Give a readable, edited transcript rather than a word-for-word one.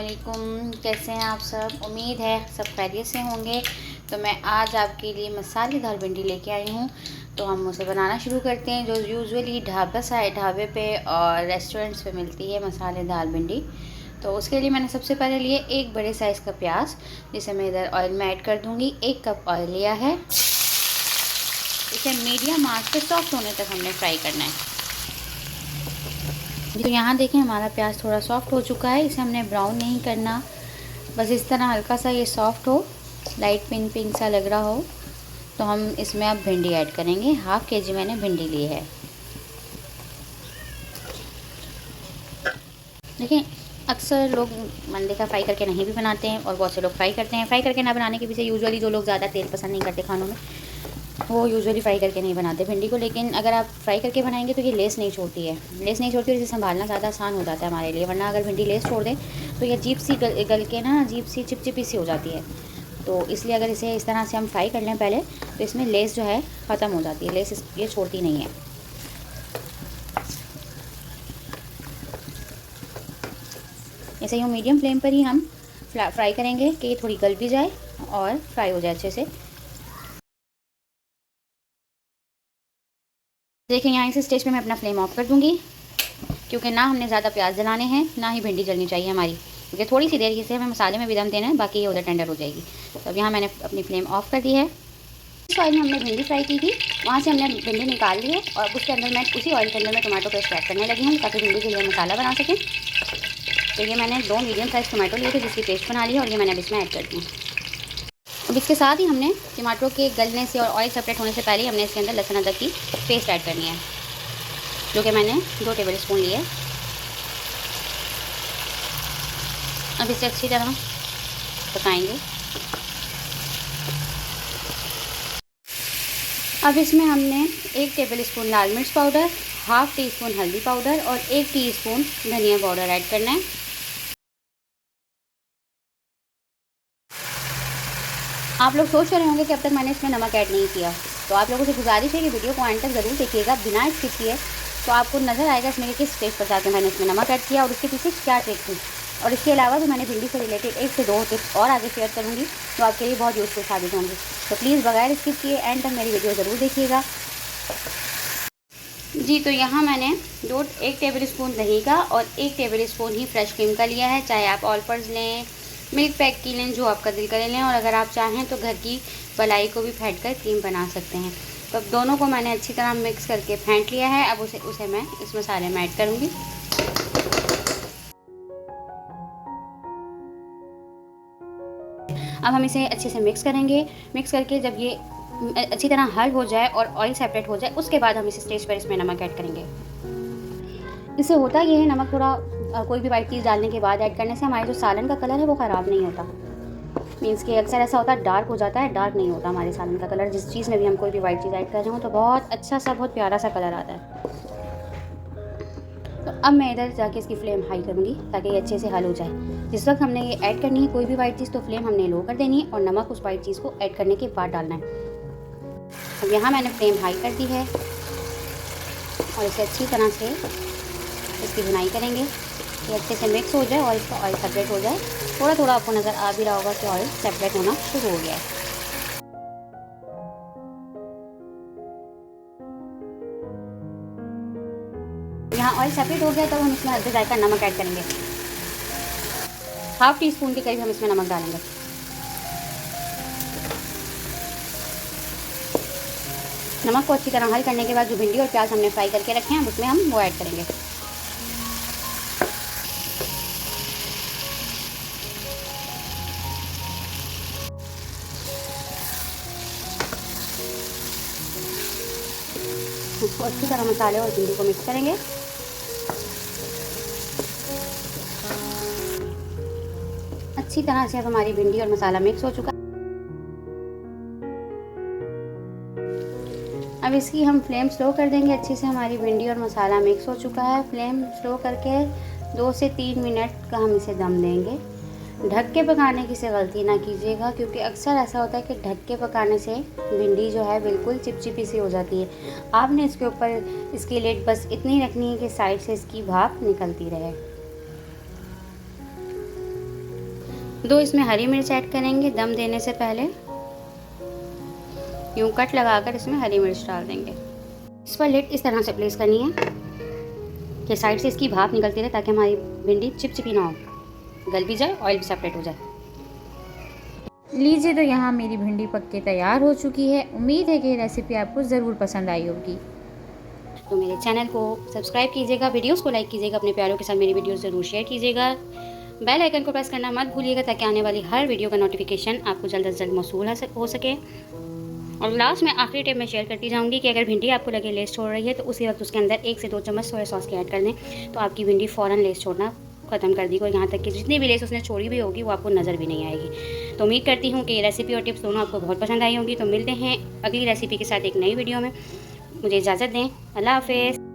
वालेकुम, कैसे हैं आप सब। उम्मीद है सब खैरियत से होंगे। तो मैं आज आपके लिए मसालेदार भिंडी लेके आई हूँ। तो हम उसे बनाना शुरू करते हैं, जो यूजुअली ढाबे पे और रेस्टोरेंट्स पे मिलती है मसालेदार भिंडी। तो उसके लिए मैंने सबसे पहले लिए एक बड़े साइज़ का प्याज, जिसे मैं इधर ऑयल में ऐड कर दूँगी। 1 कप ऑयल लिया है। इसे मीडियम आंच पे सॉफ्ट होने तक हमने फ्राई करना है। तो यहाँ देखें हमारा प्याज थोड़ा सॉफ्ट हो चुका है। इसे हमने ब्राउन नहीं करना, बस इस तरह हल्का सा ये सॉफ्ट हो, लाइट पिंक पिंक सा लग रहा हो। तो हम इसमें अब भिंडी ऐड करेंगे। हाफ़ केजी मैंने भिंडी ली है। देखिए, अक्सर लोग मैंने देखा फ्राई करके नहीं भी बनाते हैं, और बहुत से लोग फ्राई करते हैं। फ्राई करके ना बनाने के पीछे यूजुअली जो लोग ज़्यादा तेल पसंद नहीं करते खानों में, वो यूजुअली फ्राई करके नहीं बनाते भिंडी को। लेकिन अगर आप फ्राई करके बनाएंगे तो ये लेस नहीं छोड़ती है। लेस नहीं छोड़ती और इसे संभालना ज़्यादा आसान हो जाता है हमारे लिए। वरना अगर भिंडी लेस छोड़ दें तो ये अजीब सी गल के ना अजीब सी चिपचिपी सी हो जाती है। तो इसलिए अगर इसे इस तरह से हम फ्राई कर लें पहले, तो इसमें लेस जो है ख़त्म हो जाती है। लेस ये छोड़ती नहीं है। ऐसे ही मीडियम फ्लेम पर ही हम फ्राई करेंगे कि ये थोड़ी गल भी जाए और फ्राई हो जाए अच्छे से। देखिए, यहाँ इस स्टेज पे मैं अपना फ्लेम ऑफ कर दूँगी, क्योंकि ना हमने ज़्यादा प्याज जलाने हैं, ना ही भिंडी जलनी चाहिए हमारी, क्योंकि थोड़ी सी देर इसे हमें मसाले में भी दम देना है, बाकी ये उधर टेंडर हो जाएगी। तो अब यहाँ मैंने अपनी फ्लेम ऑफ कर दी है। जिस ऑयल में हमने भिंडी फ्राई की थी, वहाँ से हमने भिंडी निकाल ली है, और उसके अंदर मैं उसी ऑयल के अंदर मैं टमाटो पेस्ट ऐड करने लगी हूँ, ताकि भिंडी के लिए मसाला बना सकें। तो ये मैंने 2 मीडियम साइज़ टमाटो लिए थे, जिसकी पेस्ट बना ली है, और ये मैंने अब इसमें ऐड कर दी। अब इसके साथ ही हमने टमाटरों के गलने से और ऑयल सेपरेट होने से पहले हमने इसके अंदर लहसुन अदरक की पेस्ट ऐड करनी है, जो कि मैंने 2 टेबल स्पून लिए। अब इसे अच्छी तरह पकाएंगे। अब इसमें हमने 1 टेबल स्पून लाल मिर्च पाउडर, हाफ़ टी स्पून हल्दी पाउडर और 1 टीस्पून धनिया पाउडर ऐड करना है। आप लोग सोच रहे होंगे कि अब तक मैंने इसमें नमक ऐड नहीं किया, तो आप लोगों से गुजारिश है कि वीडियो को एंड तक ज़रूर देखिएगा बिना स्किप किए। तो आपको नज़र आएगा इसमें कि किस स्टेज पर जाके मैंने इसमें नमक ऐड किया और उसके पीछे क्या ट्रिक थी। और इसके अलावा भी मैंने भिंडी से रिलेटेड 1 से 2 टिप्स और आगे शेयर करूँगी, जो आपके लिए बहुत यूज़फुल साबित होंगी। तो प्लीज़ बगैर स्किप किए एंड तक मेरी वीडियो ज़रूर देखिएगा। जी, तो यहाँ मैंने 1 टेबल स्पून दही का और 1 टेबल स्पून ही फ्रेश क्रीम का लिया है। चाहे आप ऑल पर्स लें, मिल्क पैक की लें, जो आपका दिल करे लें, और अगर आप चाहें तो घर की मलाई को भी फेंट कर क्रीम बना सकते हैं। तो अब दोनों को मैंने अच्छी तरह मिक्स करके फेंट लिया है। अब उसे मैं इस मसाले में ऐड करूँगी। अब हम इसे अच्छे से मिक्स करेंगे। मिक्स करके जब ये अच्छी तरह हल हो जाए और ऑयल सेपरेट हो जाए, उसके बाद हम इस स्टेज पर इसमें नमक ऐड करेंगे। इससे होता ये है, नमक थोड़ा कोई भी वाइट चीज़ डालने के बाद ऐड करने से हमारे जो सालन का कलर है वो ख़राब नहीं होता। मीन्स कि अक्सर ऐसा होता है डार्क हो जाता है, डार्क नहीं होता हमारे सालन का कलर। जिस चीज़ में भी हम कोई भी वाइट चीज़ ऐड कर रहे हो तो बहुत अच्छा सा, बहुत प्यारा सा कलर आता है। तो अब मैं इधर जाके इसकी फ्लेम हाई करूँगी, ताकि ये अच्छे से हल हो जाए। जिस वक्त हमने ये ऐड करनी है कोई भी वाइट चीज़, तो फ्लेम हमने लो कर देनी है, और नमक उस वाइट चीज़ को ऐड करने के बाद डालना है। अब यहाँ मैंने फ्लेम हाई कर दी है, और इसे अच्छी तरह से इसकी भुनाई करेंगे कि अच्छे से मिक्स हो जाए और इसका ऑयल सेपरेट हो जाए। थोड़ा थोड़ा आपको नज़र आ भी रहा होगा कि ऑयल सेपरेट होना शुरू हो गया है। यहाँ ऑयल सेपरेट हो गया, तो हम इसमें हल्का जायका नमक ऐड करेंगे। हाफ़ टी स्पून के करीब हम इसमें नमक डालेंगे। नमक को अच्छी तरह हल करने के बाद जो भिंडी और प्याज हमने फ्राई करके रखे हैं, उसमें हम वो ऐड करेंगे। उसको अच्छी तरह मसाले और भिंडी को मिक्स करेंगे। अच्छी तरह से अब हमारी भिंडी और मसाला मिक्स हो चुका है। अब इसकी हम फ्लेम स्लो कर देंगे। अच्छे से हमारी भिंडी और मसाला मिक्स हो चुका है। फ्लेम स्लो करके 2 से 3 मिनट का हम इसे दम देंगे। ढक के पकाने की से गलती ना कीजिएगा, क्योंकि अक्सर ऐसा होता है कि ढक के पकाने से भिंडी जो है बिल्कुल चिपचिपी सी हो जाती है। आपने इसके ऊपर इसकी लिड बस इतनी रखनी है कि साइड से इसकी भाप निकलती रहे। 2 इसमें हरी मिर्च ऐड करेंगे दम देने से पहले। यूँ कट लगाकर इसमें हरी मिर्च डाल देंगे। इस पर लिड इस तरह से प्लेस करनी है कि साइड से इसकी भाप निकलती रहे ताकि हमारी भिंडी चिपचिपी ना हो, गल भी जाए, ऑयल भी सेपरेट हो जाए। लीजिए, तो यहाँ मेरी भिंडी पक के तैयार हो चुकी है। उम्मीद है कि ये रेसिपी आपको ज़रूर पसंद आई होगी। तो मेरे चैनल को सब्सक्राइब कीजिएगा, वीडियोस को लाइक कीजिएगा, अपने प्यारों के साथ मेरी वीडियोस ज़रूर शेयर कीजिएगा। बेल आइकन को प्रेस करना मत भूलिएगा ताकि आने वाली हर वीडियो का नोटिफिकेशन आपको जल्द से जल्द मौसूल हो सके। और लास्ट में आखिरी टिप में शेयर करती जाऊँगी कि अगर भिंडी आपको लगे लेस छोड़ रही है तो उसी वक्त उसके अंदर 1 से 2 चम्मच सोया सॉस के ऐड कर दें, तो आपकी भिंडी फ़ौरन लेस छोड़ना ख़त्म कर दी और यहाँ तक कि जितनी भी लेस उसने छोड़ी भी होगी वो आपको नज़र भी नहीं आएगी। तो उम्मीद करती हूँ कि ये रेसिपी और टिप्स दोनों आपको बहुत पसंद आई होंगी। तो मिलते हैं अगली रेसिपी के साथ एक नई वीडियो में। मुझे इजाज़त दें। अल्लाह हाफ़िज़।